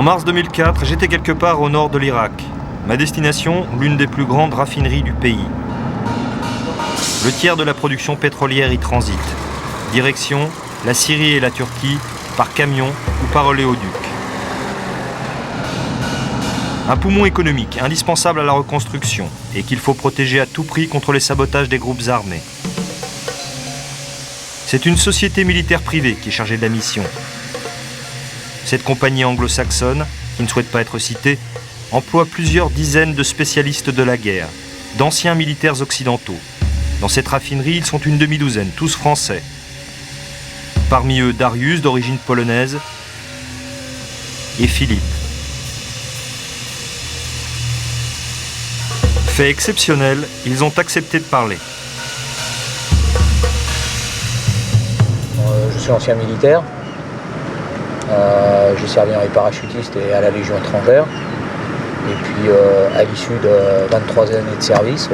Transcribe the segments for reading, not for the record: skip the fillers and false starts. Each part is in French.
En mars 2004, j'étais quelque part au nord de l'Irak. Ma destination, l'une des plus grandes raffineries du pays. Le tiers de la production pétrolière y transite. Direction, la Syrie et la Turquie, par camion ou par oléoduc. Un poumon économique indispensable à la reconstruction et qu'il faut protéger à tout prix contre les sabotages des groupes armés. C'est une société militaire privée qui est chargée de la mission. Cette compagnie anglo-saxonne, qui ne souhaite pas être citée, emploie plusieurs dizaines de spécialistes de la guerre, d'anciens militaires occidentaux. Dans cette raffinerie, ils sont une demi-douzaine, tous français. Parmi eux, Darius, d'origine polonaise, et Philippe. Fait exceptionnel, ils ont accepté de parler. Je suis ancien militaire. J'ai servi dans les parachutistes et à la Légion étrangère. Et puis à l'issue de 23 années de service,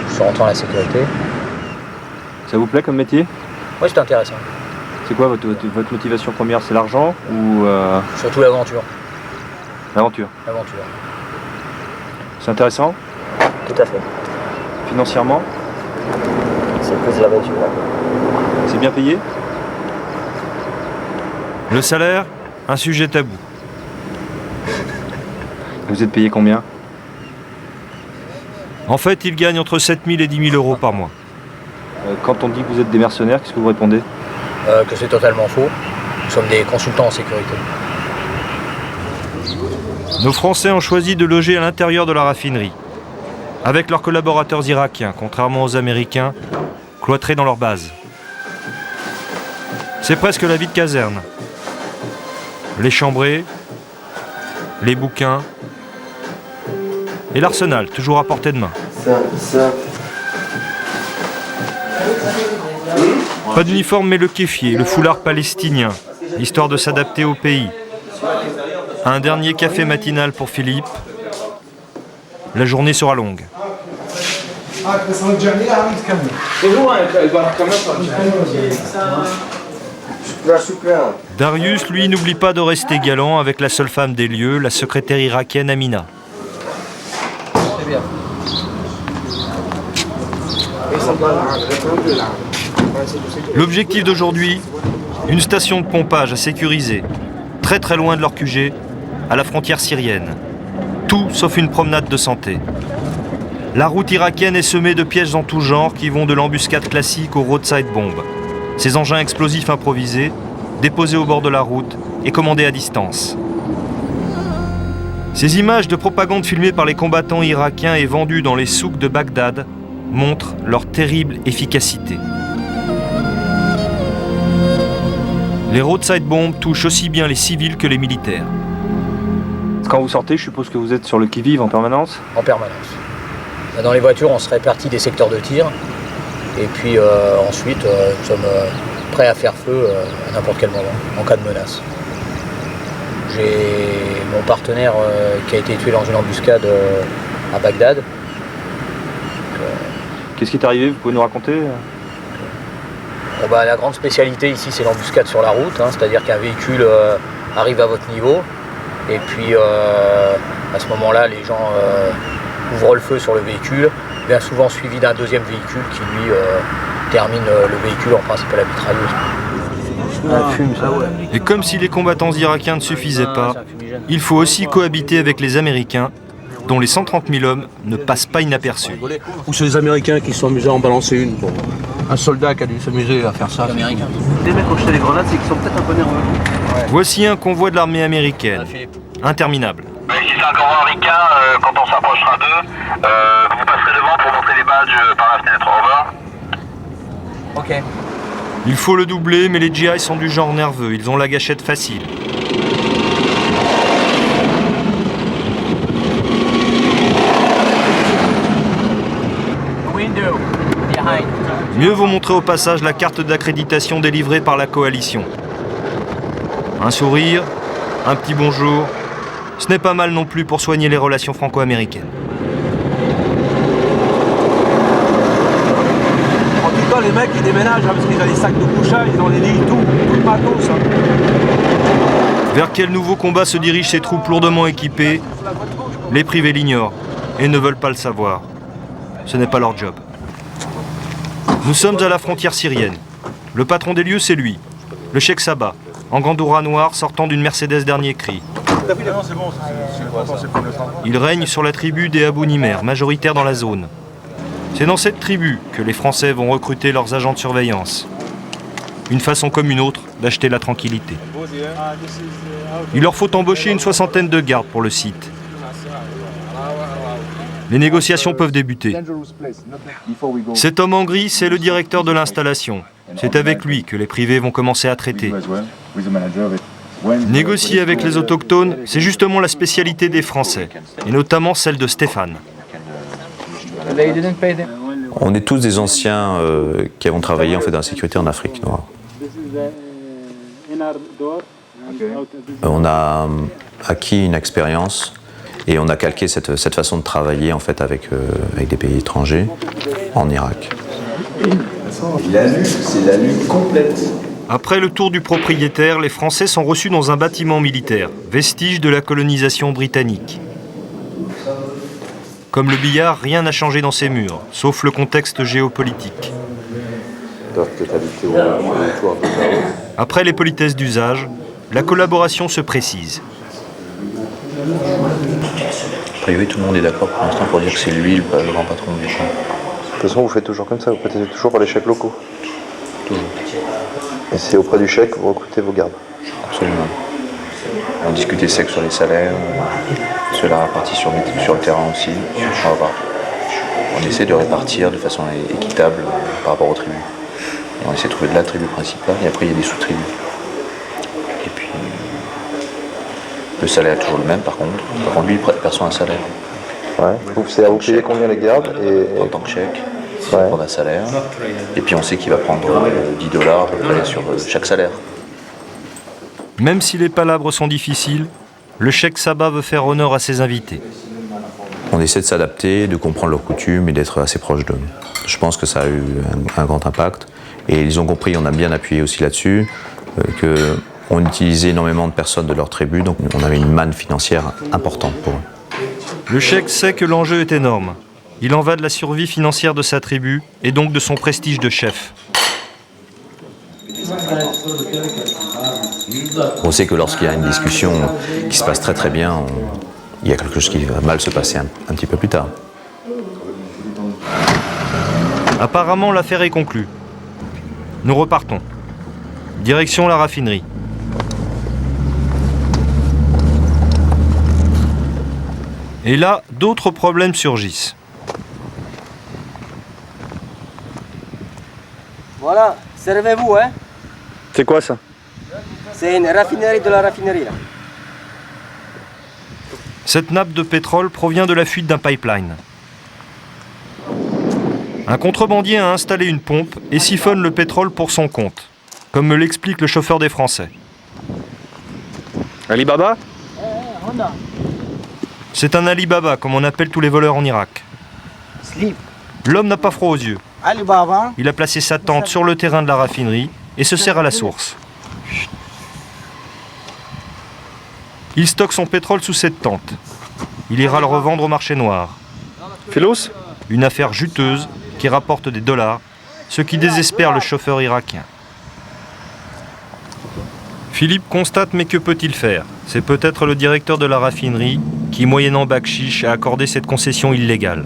je suis rentré dans la sécurité. Ça vous plaît comme métier? Oui, c'est intéressant. C'est quoi votre motivation première? C'est l'argent ou Surtout l'aventure. L'aventure. L'aventure. C'est intéressant? Tout à fait. Financièrement? C'est plus l'aventure. C'est bien payé? Le salaire, un sujet tabou. Vous êtes payé combien? En fait, il gagne entre 7 000 et 10 000 euros par mois. Quand on dit que vous êtes des mercenaires, qu'est-ce que vous répondez? Que c'est totalement faux. Nous sommes des consultants en sécurité. Nos Français ont choisi de loger à l'intérieur de la raffinerie, avec leurs collaborateurs irakiens, contrairement aux Américains, cloîtrés dans leur base. C'est presque la vie de caserne. Les chambrées, les bouquins et l'arsenal, toujours à portée de main. Pas d'uniforme mais le kéfier, le foulard palestinien, histoire de s'adapter au pays. Un dernier café matinal pour Philippe. La journée sera longue. Darius, lui, n'oublie pas de rester galant avec la seule femme des lieux, la secrétaire irakienne Amina. Très bien. L'objectif d'aujourd'hui, une station de pompage à sécuriser, très très loin de leur QG, à la frontière syrienne. Tout sauf une promenade de santé. La route irakienne est semée de pièges en tout genre qui vont de l'embuscade classique au roadside bomb. Ces engins explosifs improvisés, déposés au bord de la route et commandés à distance. Ces images de propagande filmées par les combattants irakiens et vendues dans les souks de Bagdad montrent leur terrible efficacité. Les roadside bombs touchent aussi bien les civils que les militaires. Quand vous sortez, je suppose que vous êtes sur le qui-vive en permanence? En permanence. Dans les voitures, on se répartit des secteurs de tir. Et puis ensuite, nous sommes prêts à faire feu à n'importe quel moment, en cas de menace. J'ai mon partenaire qui a été tué dans une embuscade à Bagdad. Qu'est-ce qui est arrivé? Vous pouvez nous raconter? Bon, la grande spécialité ici, c'est l'embuscade sur la route, c'est-à-dire qu'un véhicule arrive à votre niveau. Et puis à ce moment-là, les gens ouvrent le feu sur le véhicule, bien souvent suivi d'un deuxième véhicule qui lui termine le véhicule, en principe à la mitrailleuse. Et comme si les combattants irakiens ne suffisaient pas, il faut aussi cohabiter avec les Américains, dont les 130 000 hommes ne passent pas inaperçus. Ou c'est les Américains qui se sont amusés à en balancer une. Bon. Un soldat qui a dû s'amuser à faire ça. Les Américains. Les mecs qui ont jeté les grenades, c'est qu'ils sont peut-être un peu nerveux. Ouais. Voici un convoi de l'armée américaine. Interminable. Ici c'est un convoi américain, quand on s'approchera d'eux, vous passerez devant pour montrer les badges par la fenêtre. Au revoir. Ok. Il faut le doubler, mais les GI sont du genre nerveux, ils ont la gâchette facile. Window. Behind. Mieux vaut montrer au passage la carte d'accréditation délivrée par la coalition. Un sourire, un petit bonjour, ce n'est pas mal non plus pour soigner les relations franco-américaines. En tout cas, les mecs, ils déménagent parce qu'ils ont des sacs de couchage, ils ont les lits, tout le matos. Vers quel nouveau combat se dirigent ces troupes lourdement équipées? Les privés l'ignorent et ne veulent pas le savoir. Ce n'est pas leur job. Nous sommes à la frontière syrienne. Le patron des lieux, c'est lui, le Cheikh Sabah, en gandoura noir sortant d'une Mercedes dernier cri. Il règne sur la tribu des Abou Nimer, majoritaire dans la zone. C'est dans cette tribu que les Français vont recruter leurs agents de surveillance. Une façon comme une autre d'acheter la tranquillité. Il leur faut embaucher une 60aine de gardes pour le site. Les négociations peuvent débuter. Cet homme en gris, c'est le directeur de l'installation. C'est avec lui que les privés vont commencer à traiter. Négocier avec les autochtones, c'est justement la spécialité des Français, et notamment celle de Stéphane. On est tous des anciens qui avons travaillé en fait dans la sécurité en Afrique noire. On a acquis une expérience et on a calqué cette façon de travailler en fait avec des pays étrangers en Irak. La nuque, c'est la nuque complète. Après le tour du propriétaire, les Français sont reçus dans un bâtiment militaire, vestige de la colonisation britannique. Comme le billard, rien n'a changé dans ces murs, sauf le contexte géopolitique. Après les politesses d'usage, la collaboration se précise. A priori, tout le monde est d'accord pour l'instant pour dire que c'est lui le grand patron du champ. De toute façon, vous faites toujours comme ça, vous prêtez toujours pour les chèques locaux. Toujours. Et c'est auprès du chèque que vous recrutez vos gardes. Absolument. On discute des sexes sur les salaires, sur la répartie sur le terrain aussi. On essaie de répartir de façon équitable par rapport aux tribus. Et on essaie de trouver de la tribu principale et après il y a des sous-tribus. Et puis le salaire est toujours le même par contre. Par contre lui il perçoit un salaire. Ouais. C'est à vous payer combien les gardes En tant que chèque, il va prendre un salaire. Et puis on sait qu'il va prendre $10 à peu près sur chaque salaire. Même si les palabres sont difficiles, le Cheikh Sabah veut faire honneur à ses invités. On essaie de s'adapter, de comprendre leurs coutumes et d'être assez proche d'eux. Je pense que ça a eu un grand impact. Et ils ont compris, on a bien appuyé aussi là-dessus, qu'on utilisait énormément de personnes de leur tribu, donc on avait une manne financière importante pour eux. Le cheikh sait que l'enjeu est énorme. Il en va de la survie financière de sa tribu et donc de son prestige de chef. On sait que lorsqu'il y a une discussion qui se passe très très bien, il y a quelque chose qui va mal se passer un petit peu plus tard. Apparemment, l'affaire est conclue. Nous repartons. Direction la raffinerie. Et là, d'autres problèmes surgissent. Voilà, servez-vous, hein. C'est quoi ça? C'est une raffinerie de la raffinerie, là. Cette nappe de pétrole provient de la fuite d'un pipeline. Un contrebandier a installé une pompe et siphonne le pétrole pour son compte, comme me l'explique le chauffeur des Français. Alibaba? C'est un Alibaba, comme on appelle tous les voleurs en Irak. L'homme n'a pas froid aux yeux. Il a placé sa tente sur le terrain de la raffinerie et se sert à la source. Il stocke son pétrole sous cette tente. Il ira le revendre au marché noir. Philos? Une affaire juteuse qui rapporte des dollars, ce qui désespère le chauffeur irakien. Philippe constate, mais que peut-il faire? C'est peut-être le directeur de la raffinerie qui, moyennant bakchiche, a accordé cette concession illégale.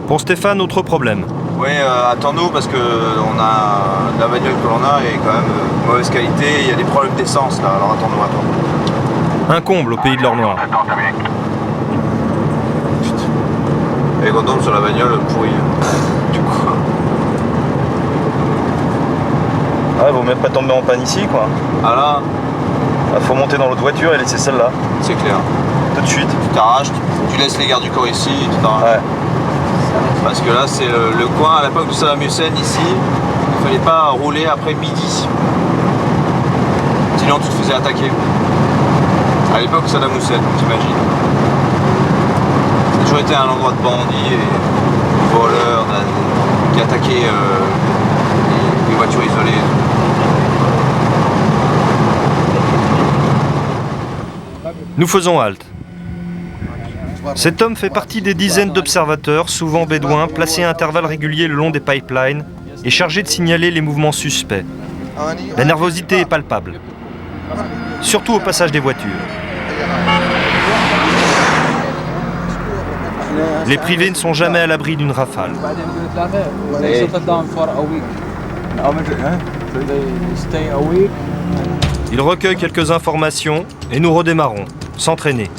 Pour Stéphane, autre problème. Oui, attends-nous parce que la bagnole que l'on a est quand même de mauvaise qualité, il y a des problèmes d'essence là, alors attends-nous. Un comble au pays de l'or noir. Et quand on tombe sur la bagnole pourrie. Du coup. Ah, vaut mieux pas tomber en panne ici, quoi. Ah là, Faut monter dans l'autre voiture et laisser celle-là. c'est clair. Tout de suite. Tu t'arraches, tu laisses les gardes du corps ici, tu t'arraches. Ouais. Parce que là c'est le coin à l'époque de Saddam Hussein ici, il fallait pas rouler après midi. Sinon tu te faisais attaquer. À l'époque Saddam Hussein, t'imagines. Ça a toujours été un endroit de bandits et de voleurs qui attaquaient les voitures isolées. Nous faisons halte. Cet homme fait partie des dizaines d'observateurs, souvent bédouins, placés à intervalles réguliers le long des pipelines et chargés de signaler les mouvements suspects. La nervosité est palpable, surtout au passage des voitures. Les privés ne sont jamais à l'abri d'une rafale. Il recueille quelques informations et nous redémarrons, s'entraîner.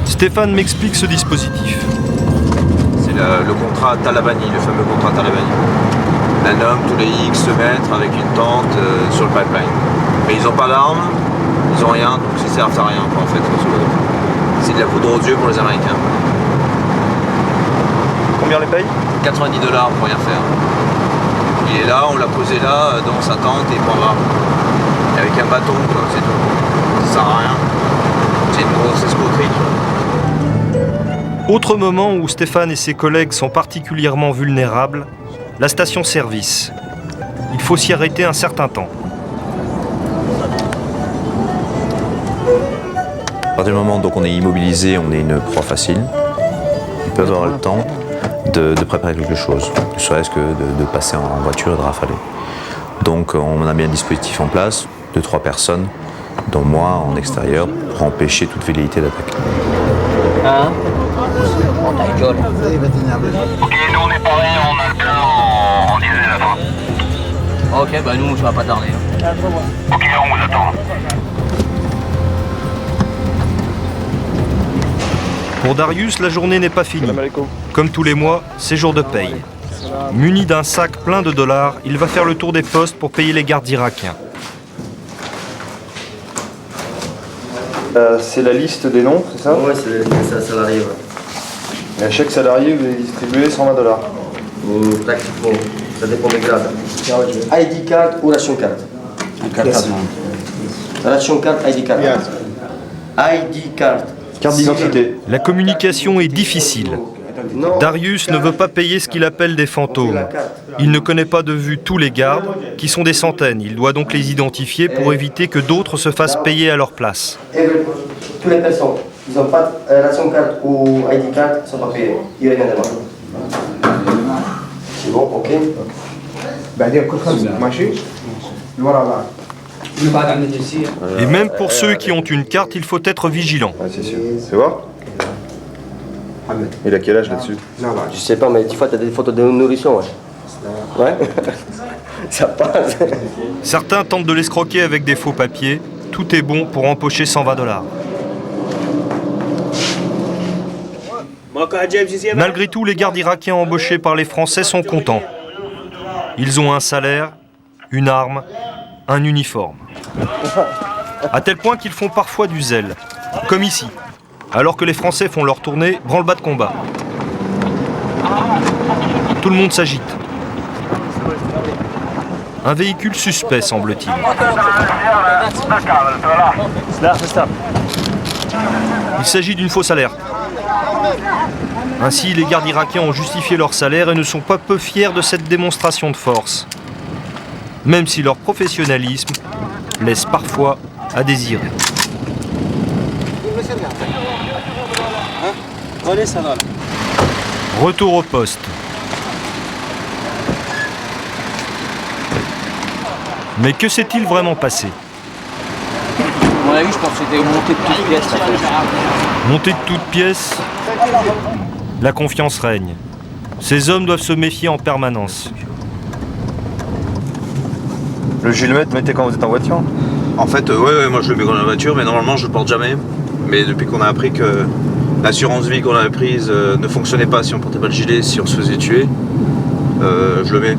Stéphane m'explique ce dispositif. C'est le contrat Talabani, le fameux contrat Talabani. Un homme tous les X mètres avec une tente sur le pipeline. Mais ils n'ont pas d'armes, ils n'ont rien, donc ils ne servent à rien quoi, en fait. C'est de la poudre aux yeux pour les Américains. Combien les paye? 90 $ pour rien faire. Il est là, on l'a posé là, dans sa tente et il prend là. Avec un bâton, quoi, c'est tout. Ça sert à rien. C'est une grosse escroquerie. Autre moment où Stéphane et ses collègues sont particulièrement vulnérables, la station-service. Il faut s'y arrêter un certain temps. À partir du moment où on est immobilisé, on est une proie facile. Ils peuvent avoir le temps de préparer quelque chose, ne serait-ce que de passer en voiture et de rafaler. Donc on a mis un dispositif en place, 2-3 personnes, dont moi en extérieur, pour empêcher toute velléité d'attaque. Ok, nous on est pareil, on a le plein en diesel à la fin. Ok, bah nous, ça va pas tarder. Ok, on vous attend. Pour Darius, la journée n'est pas finie. Comme tous les mois, c'est jour de paye. Muni d'un sac plein de dollars, il va faire le tour des postes pour payer les gardes irakiens. C'est la liste des noms, c'est ça? Oui, c'est les salariés. Ouais. Et à chaque salarié, vous allez distribuer 120 $. Pratiquement, ça dépend des grades. ID card ou ration card? Ration card, ID card. ID card. Carte d'identité. La communication est difficile. Darius ne veut pas payer ce qu'il appelle des fantômes. Il ne connaît pas de vue tous les gardes, qui sont des centaines. Il doit donc les identifier pour éviter que d'autres se fassent payer à leur place. Toutes les personnes, ils n'ont pas de ration card ou ID card, ils ne sont pas payés. Il n'y a rien de mal. C'est bon, ok. Et même pour ceux qui ont une carte, il faut être vigilant. Ouais, c'est sûr. C'est voir? Il a quel âge là-dessus? Je sais pas, mais des fois, tu as des photos de nourrissons. Ouais. Ça passe. Certains tentent de l'escroquer avec des faux papiers. Tout est bon pour empocher 120 $. Malgré tout, les gardes irakiens embauchés par les Français sont contents. Ils ont un salaire, une arme, un uniforme. À tel point qu'ils font parfois du zèle, comme ici. Alors que les Français font leur tournée, branle-bas de combat. Tout le monde s'agite. Un véhicule suspect, semble-t-il. Il s'agit d'une fausse alerte. Ainsi, les gardes irakiens ont justifié leur salaire et ne sont pas peu fiers de cette démonstration de force. Même si leur professionnalisme laisse parfois à désirer. Retour au poste. Mais que s'est-il vraiment passé? À mon avis, je pense que c'était monté de toutes pièces. Monté de toutes pièces, la confiance règne. Ces hommes doivent se méfier en permanence. Le gilet, vous mettez quand vous êtes en voiture? En fait, ouais, moi je le mets dans la voiture, mais normalement je le porte jamais. Mais depuis qu'on a appris que l'assurance vie qu'on avait prise ne fonctionnait pas si on portait pas le gilet, si on se faisait tuer, je le mets.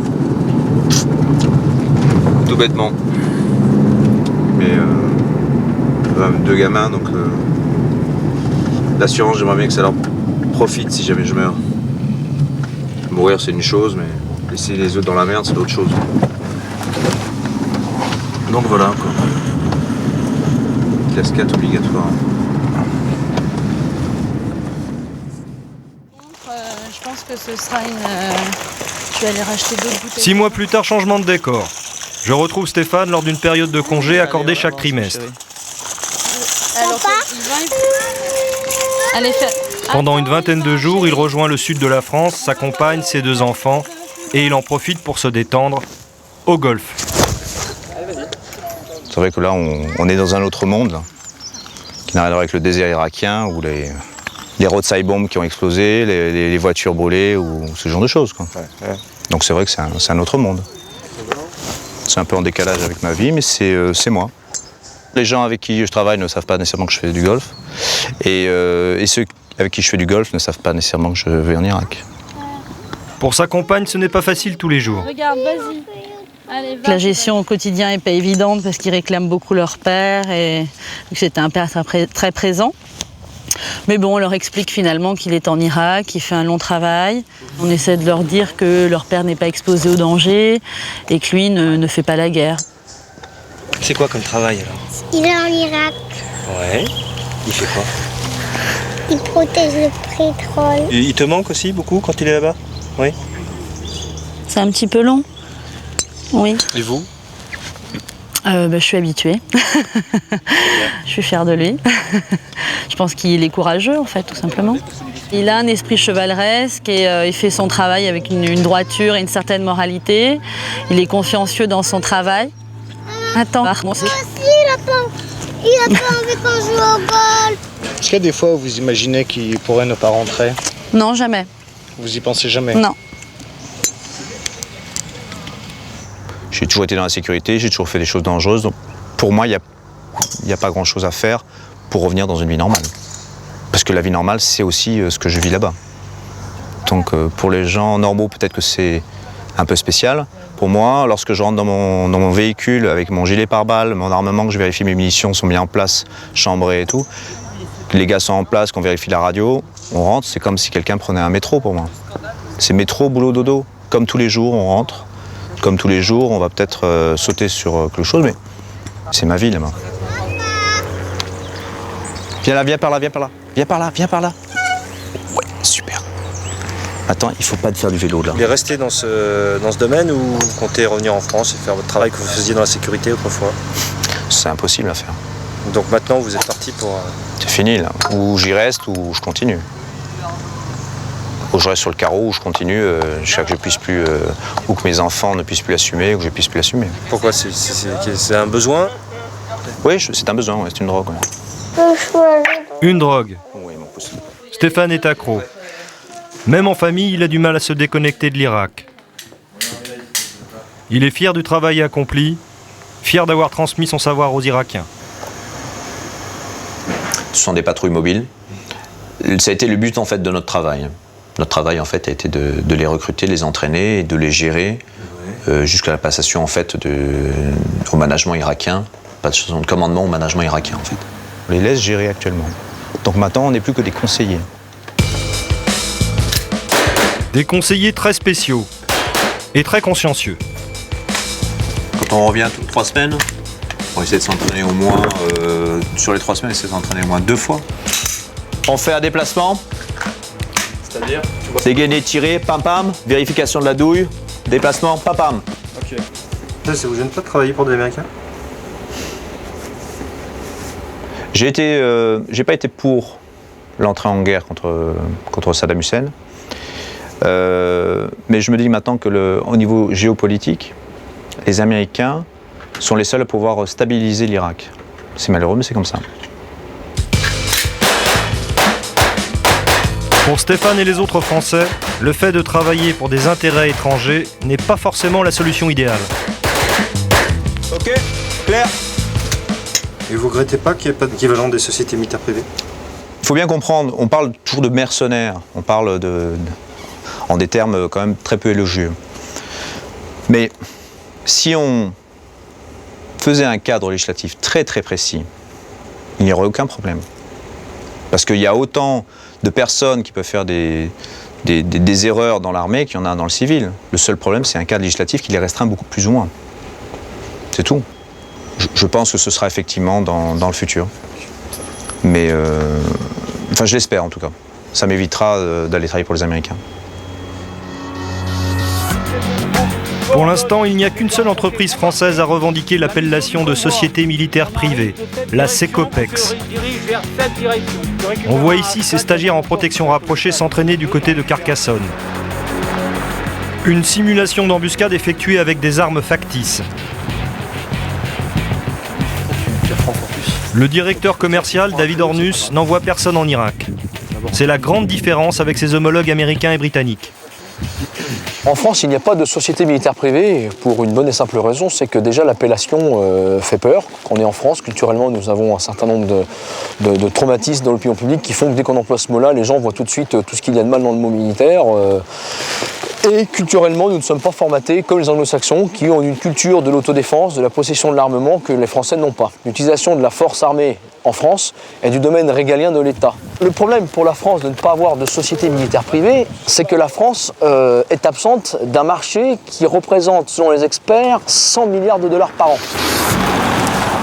Tout bêtement. Mais deux gamins, donc l'assurance, j'aimerais bien que ça leur profite si jamais je meurs. Mourir c'est une chose, mais laisser les autres dans la merde c'est autre chose. Donc voilà quoi. Casquette obligatoire. pense que ce sera je vais aller racheter d'autres bouteilles. 6 mois plus tard, changement de décor. Je retrouve Stéphane lors d'une période de congé accordée chaque trimestre. Alors, allez, Pendant une vingtaine de jours, il rejoint le sud de la France, sa compagne, ses 2 enfants, et il en profite pour se détendre au golf. C'est vrai que là, on est dans un autre monde, qui n'a rien à voir avec le désert irakien, ou les roadside bombs qui ont explosé, les voitures brûlées, ou ce genre de choses, quoi. Donc c'est vrai que c'est un autre monde. C'est un peu en décalage avec ma vie, mais c'est moi. Les gens avec qui je travaille ne savent pas nécessairement que je fais du golf. Et ceux avec qui je fais du golf ne savent pas nécessairement que je vais en Irak. Pour sa compagne, ce n'est pas facile tous les jours. Regarde, vas-y. Allez, va. La gestion au quotidien n'est pas évidente parce qu'ils réclament beaucoup leur père et que c'était un père très présent. Mais bon, on leur explique finalement qu'il est en Irak, qu'il fait un long travail. On essaie de leur dire que leur père n'est pas exposé au danger et que lui ne fait pas la guerre. C'est quoi comme travail alors? Il est en Irak. Ouais. Il fait quoi? Il protège le pétrole. Et il te manque aussi beaucoup quand il est là-bas? Oui. C'est un petit peu long. Oui. Et vous? Je suis habituée. Je suis fière de lui. Je pense qu'il est courageux, en fait, tout simplement. Il a un esprit chevaleresque et il fait son travail avec une droiture et une certaine moralité. Il est consciencieux dans son travail. Attends. Moi aussi, il a pas envie qu'on joue au golf. Est-ce qu'il y a des fois où vous imaginez qu'il pourrait ne pas rentrer? Non, jamais. Vous y pensez jamais? Non. J'ai toujours été dans la sécurité, j'ai toujours fait des choses dangereuses. Donc pour moi, il n'y a pas grand-chose à faire pour revenir dans une vie normale. Parce que la vie normale, c'est aussi ce que je vis là-bas. Donc pour les gens normaux, peut-être que c'est un peu spécial. Pour moi, lorsque je rentre dans mon véhicule avec mon gilet pare-balles, mon armement, que je vérifie mes munitions sont bien en place, chambrées et tout, que les gars sont en place, qu'on vérifie la radio, on rentre, c'est comme si quelqu'un prenait un métro pour moi. C'est métro, boulot, dodo. Comme tous les jours, on rentre. Comme tous les jours, on va peut-être sauter sur quelque chose, mais c'est ma vie là-bas. Viens là, viens par là, viens par là. Viens par là, viens par là. Ouais, super. Attends, il faut pas te faire du vélo là. Vous voulez rester dans ce domaine ou vous comptez revenir en France et faire votre travail que vous faisiez dans la sécurité autrefois? C'est impossible à faire. Donc maintenant, vous êtes parti pour... C'est fini là. Ou j'y reste ou je continue. Ou je reste sur le carreau, ou je continue jusqu'à que je puisse plus, ou que mes enfants ne puissent plus l'assumer, ou que je puisse plus l'assumer. Pourquoi? C'est un besoin? Oui, c'est un besoin, ouais, c'est une drogue. Ouais. Une drogue. Oui, mon pouce. Stéphane est accro. Même en famille, il a du mal à se déconnecter de l'Irak. Il est fier du travail accompli, fier d'avoir transmis son savoir aux Irakiens. Ce sont des patrouilles mobiles. Ça a été le but en fait de notre travail. Notre travail en fait a été de les recruter, de les entraîner et de les gérer jusqu'à la passation en fait au management irakien, passation de commandement au management irakien en fait. On les laisse gérer actuellement. Donc maintenant on n'est plus que des conseillers. Des conseillers très spéciaux et très consciencieux. Quand on revient toutes 3 semaines, on essaie de s'entraîner au moins, sur les 3 semaines, on essaie de s'entraîner au moins 2 fois. On fait un déplacement. C'est-à-dire? Dégainer, tirer, pam pam, vérification de la douille, déplacement, pam pam. Ok. Ça vous gêne pas de travailler pour des Américains? J'ai pas été pour l'entrée en guerre contre Saddam Hussein. Mais je me dis maintenant que au niveau géopolitique, les Américains sont les seuls à pouvoir stabiliser l'Irak. C'est malheureux, mais c'est comme ça. Pour Stéphane et les autres Français, le fait de travailler pour des intérêts étrangers n'est pas forcément la solution idéale. Ok, clair. Et vous regrettez pas qu'il n'y ait pas d'équivalent des sociétés militaires privées? Il faut bien comprendre, on parle toujours de mercenaires, on parle en des termes quand même très peu élogieux. Mais si on faisait un cadre législatif très très précis, il n'y aurait aucun problème. Parce qu'il y a autant de personnes qui peuvent faire des erreurs dans l'armée qu'il y en a dans le civil. Le seul problème, c'est un cadre législatif qui les restreint beaucoup plus ou moins. C'est tout. Je pense que ce sera effectivement dans le futur. Mais, enfin, je l'espère en tout cas. Ça m'évitera d'aller travailler pour les Américains. Pour l'instant, il n'y a qu'une seule entreprise française à revendiquer l'appellation de société militaire privée, la Secopex. On voit ici ces stagiaires en protection rapprochée s'entraîner du côté de Carcassonne. Une simulation d'embuscade effectuée avec des armes factices. Le directeur commercial, David Ornus, n'envoie personne en Irak. C'est la grande différence avec ses homologues américains et britanniques. En France, il n'y a pas de société militaire privée pour une bonne et simple raison, c'est que déjà l'appellation fait peur. Quand on est en France, culturellement, nous avons un certain nombre de traumatismes dans l'opinion publique qui font que dès qu'on emploie ce mot-là, les gens voient tout de suite tout ce qu'il y a de mal dans le mot militaire. Et culturellement, nous ne sommes pas formatés comme les anglo-saxons qui ont une culture de l'autodéfense, de la possession de l'armement que les Français n'ont pas. L'utilisation de la force armée en France est du domaine régalien de l'État. Le problème pour la France de ne pas avoir de société militaire privée, c'est que la France est absente d'un marché qui représente, selon les experts, 100 milliards de dollars par an.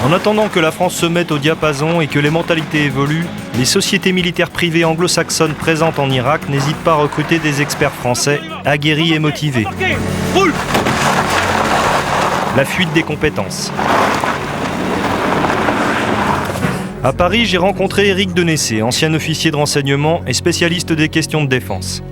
En attendant que la France se mette au diapason et que les mentalités évoluent, les sociétés militaires privées anglo-saxonnes présentes en Irak n'hésitent pas à recruter des experts français aguerris et motivés. La fuite des compétences. À Paris, j'ai rencontré Éric Denessé, ancien officier de renseignement et spécialiste des questions de défense.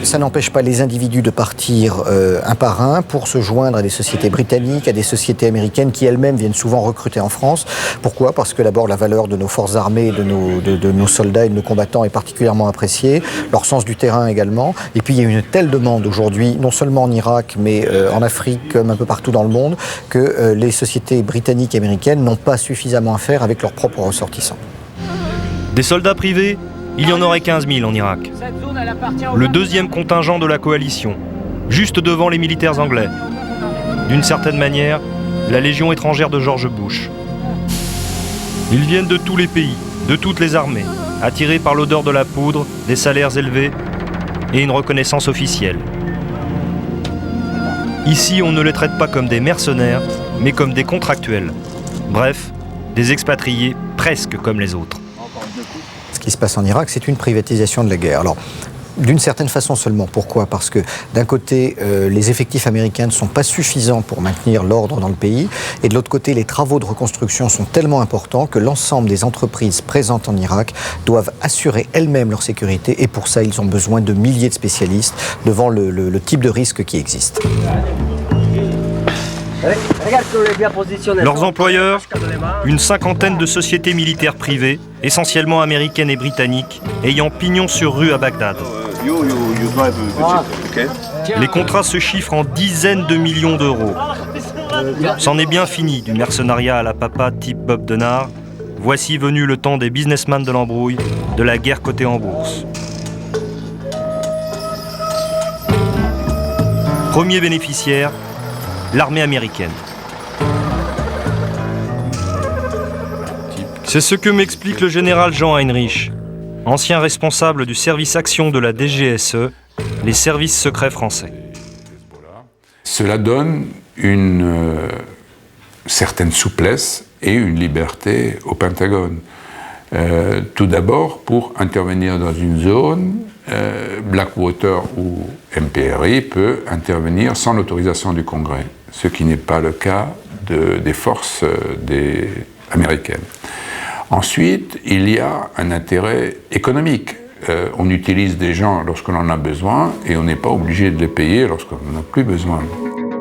Ça n'empêche pas les individus de partir un par un pour se joindre à des sociétés britanniques, à des sociétés américaines qui elles-mêmes viennent souvent recruter en France. Pourquoi ? Parce que d'abord la valeur de nos forces armées, de nos soldats et de nos combattants est particulièrement appréciée, leur sens du terrain également. Et puis il y a une telle demande aujourd'hui, non seulement en Irak, mais en Afrique, comme un peu partout dans le monde, que les sociétés britanniques et américaines n'ont pas suffisamment à faire avec leurs propres ressortissants. Des soldats privés ? Il y en aurait 15 000 en Irak. Le deuxième contingent de la coalition, juste devant les militaires anglais. D'une certaine manière, la Légion étrangère de George Bush. Ils viennent de tous les pays, de toutes les armées, attirés par l'odeur de la poudre, des salaires élevés et une reconnaissance officielle. Ici, on ne les traite pas comme des mercenaires, mais comme des contractuels. Bref, des expatriés presque comme les autres. Ce qui se passe en Irak, c'est une privatisation de la guerre. Alors, d'une certaine façon seulement. Pourquoi ? Parce que d'un côté, les effectifs américains ne sont pas suffisants pour maintenir l'ordre dans le pays, et de l'autre côté, les travaux de reconstruction sont tellement importants que l'ensemble des entreprises présentes en Irak doivent assurer elles-mêmes leur sécurité, et pour ça, ils ont besoin de milliers de spécialistes devant le type de risque qui existe. Leurs employeurs, une cinquantaine de sociétés militaires privées, essentiellement américaines et britanniques, ayant pignon sur rue à Bagdad. Les contrats se chiffrent en dizaines de millions d'euros. C'en est bien fini du mercenariat à la papa type Bob Denard. Voici venu le temps des businessmen de l'embrouille, de la guerre cotée en bourse. Premier bénéficiaire, l'armée américaine. C'est ce que m'explique le général Jean Heinrich, ancien responsable du service action de la DGSE, les services secrets français. Cela donne une certaine souplesse et une liberté au Pentagone. Tout d'abord, pour intervenir dans une zone, Blackwater ou MPRI peut intervenir sans l'autorisation du Congrès, ce qui n'est pas le cas des forces américaines. Ensuite, il y a un intérêt économique. On utilise des gens lorsqu'on en a besoin et on n'est pas obligé de les payer lorsqu'on n'en a plus besoin.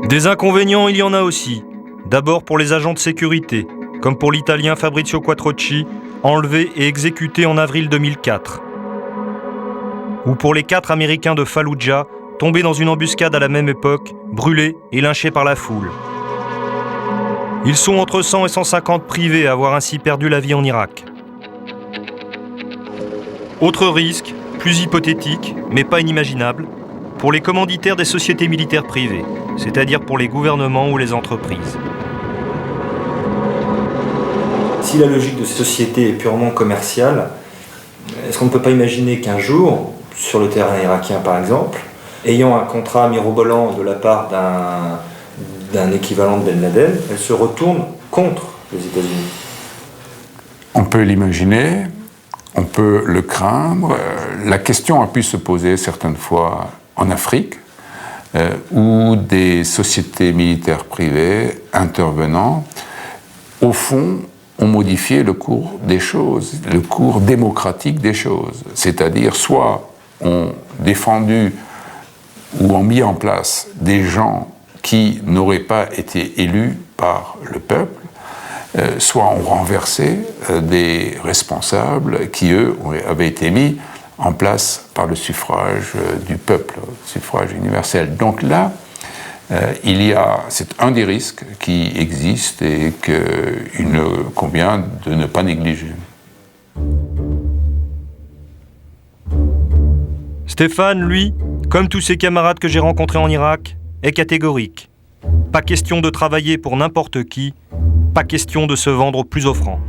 Des inconvénients, il y en a aussi. D'abord pour les agents de sécurité, comme pour l'Italien Fabrizio Quattrocci, enlevé et exécuté en avril 2004. Ou pour les 4 Américains de Fallujah, tombés dans une embuscade à la même époque, brûlés et lynchés par la foule. Ils sont entre 100 et 150 privés à avoir ainsi perdu la vie en Irak. Autre risque, plus hypothétique, mais pas inimaginable, pour les commanditaires des sociétés militaires privées, c'est-à-dire pour les gouvernements ou les entreprises. Si la logique de ces sociétés est purement commerciale, est-ce qu'on ne peut pas imaginer qu'un jour, sur le terrain irakien par exemple, ayant un contrat mirobolant de la part d'un équivalent de Ben Laden, elle se retourne contre les États-Unis? On peut l'imaginer, on peut le craindre. La question a pu se poser certaines fois en Afrique, ou des sociétés militaires privées intervenant, au fond, ont modifié le cours des choses, le cours démocratique des choses. C'est-à-dire, soit ont défendu ou ont mis en place des gens qui n'auraient pas été élus par le peuple, soit ont renversé des responsables qui, eux, avaient été mis en place par le suffrage du peuple, le suffrage universel. Donc là, c'est un des risques qui existent et qu'il convient de ne pas négliger. Stéphane, lui, comme tous ses camarades que j'ai rencontrés en Irak, est catégorique. Pas question de travailler pour n'importe qui, pas question de se vendre au plus offrant.